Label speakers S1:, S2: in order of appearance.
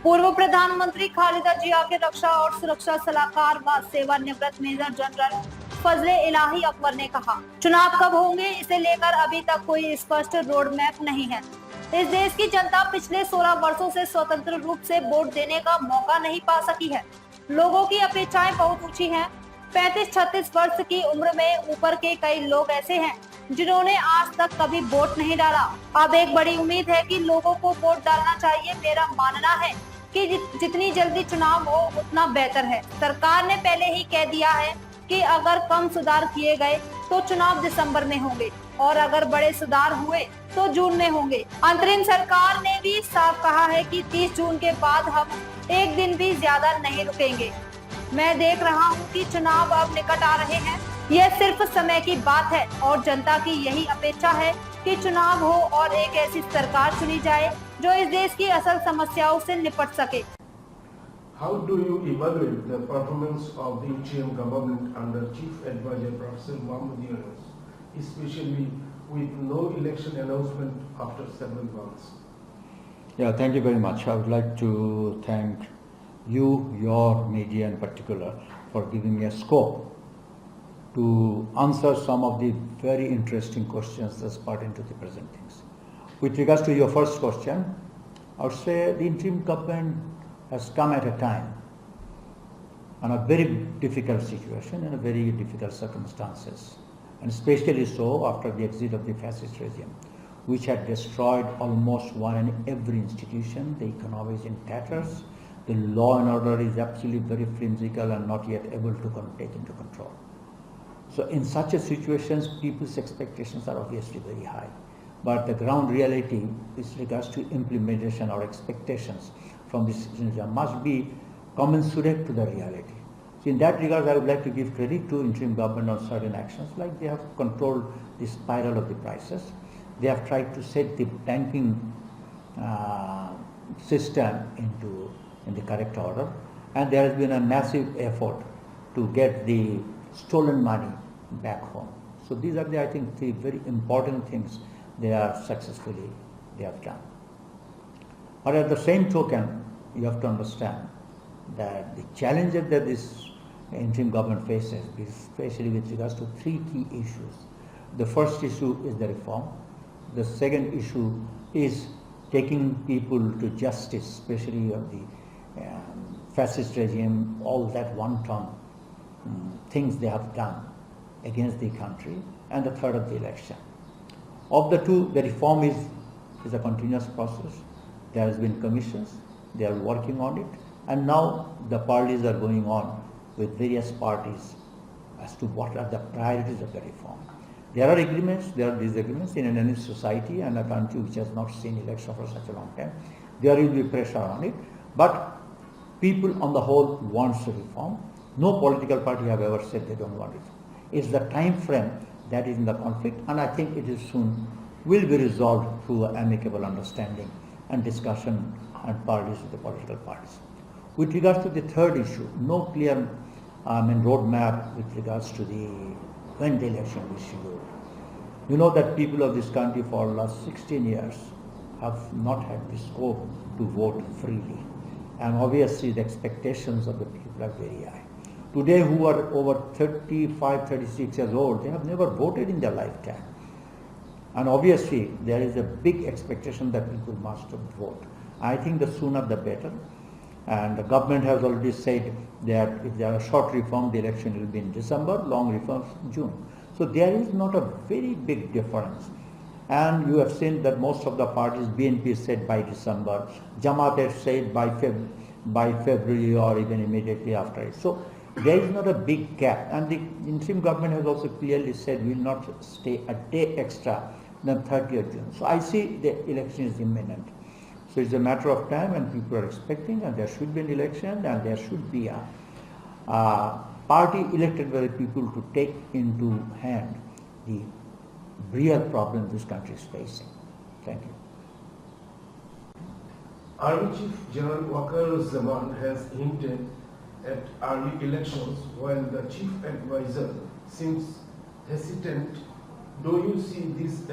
S1: पूर्व प्रधानमंत्री खालिदा जिया के रक्षा और सुरक्षा सलाहकार व सेवानिवृत्त मेजर जनरल फजले इलाही अकबर ने कहा, चुनाव कब होंगे इसे लेकर अभी तक कोई स्पष्ट रोड मैप नहीं है। इस देश की जनता पिछले 16 वर्षों से स्वतंत्र रूप से वोट देने का मौका नहीं पा सकी है। लोगों की अपेक्षाएं बहुत ऊंची हैं। 35-36 वर्ष की उम्र में ऊपर के कई लोग ऐसे हैं जिन्होंने आज तक कभी वोट नहीं डाला। अब एक बड़ी उम्मीद है कि लोगों को वोट डालना चाहिए। मेरा मानना है कि जितनी जल्दी चुनाव हो उतना बेहतर है। सरकार ने पहले ही कह दिया है कि अगर कम सुधार किए गए तो चुनाव दिसंबर में होंगे और अगर बड़े सुधार हुए तो जून में होंगे। अंतरिम सरकार ने भी साफ कहा है कि 30 जून के बाद हम एक दिन भी ज्यादा नहीं रुकेंगे। मैं देख रहा हूं कि चुनाव अब निकट आ रहे हैं। यह सिर्फ समय की बात है और जनता की यही अपेक्षा है कि चुनाव हो और एक ऐसी सरकार चुनी जाए जो इस देश की असल समस्याओं से निपट सके।
S2: How do you evaluate the performance of the interim government under Chief Advisor Professor Mohammed Yunus, especially with no election announcement after several months?
S3: Yeah, thank you very much. I would like to thank you, your media in particular, for giving me a scope to answer some of the very interesting questions that's pertain to the present things. With regards to your first question, I would say the interim government has come at a time on a very difficult situation and a very difficult circumstances, and especially so after the exit of the fascist regime, which had destroyed almost one and every institution. The economy is in tatters. The law and order is absolutely very flimsical and not yet able to take into control. So in such a situations, people's expectations are obviously very high. But the ground reality with regards to implementation or expectations from this situation must be commensurate to the reality. So in that regard, I would like to give credit to interim government on certain actions, like they have controlled the spiral of the prices. They have tried to set the banking system in the correct order, and there has been a massive effort to get the stolen money back home. So these are I think, the very important things they have done. But at the same token, you have to understand that the challenges that this interim government faces, especially with regards to three key issues. The first issue is the reform. The second issue is taking people to justice, especially of the fascist regime, all that wanton things they have done against the country, and the third of the election. Of the two, the reform is a continuous process. There has been commissions, they are working on it, and now the parties are going on with various parties as to what are the priorities of the reform. There are agreements, there are disagreements in any society and a country which has not seen election for such a long time. There will be pressure on it, but people on the whole wants a reform. No political party have ever said they don't want it. It's the time frame that is in the conflict, and I think it is soon will be resolved through amicable understanding and discussion and parties with the political parties. With regards to the third issue, no clear roadmap with regards to when the election will be scheduled. You know that people of this country for the last 16 years have not had the scope to vote freely, and obviously the expectations of the people are very high. Today, who are over 35, 36 years old, they have never voted in their lifetime. And obviously, there is a big expectation that people must vote. I think the sooner the better. And the government has already said that if there are short reform, the election will be in December, long reforms in June. So there is not a very big difference. And you have seen that most of the parties, BNP said by December, Jamaat has said by February or even immediately after it. So there is not a big gap, and the interim government has also clearly said we will not stay a day extra than 30th June. So I see the election is imminent. So it's a matter of time, and people are expecting, and there should be an election, and there should be a party elected by the people to take into hand the real problem this country is facing. Thank you.
S2: Army Chief General Waqar-e-Zaman has hinted at early elections while the Chief Advisor seems hesitant. Do you see this as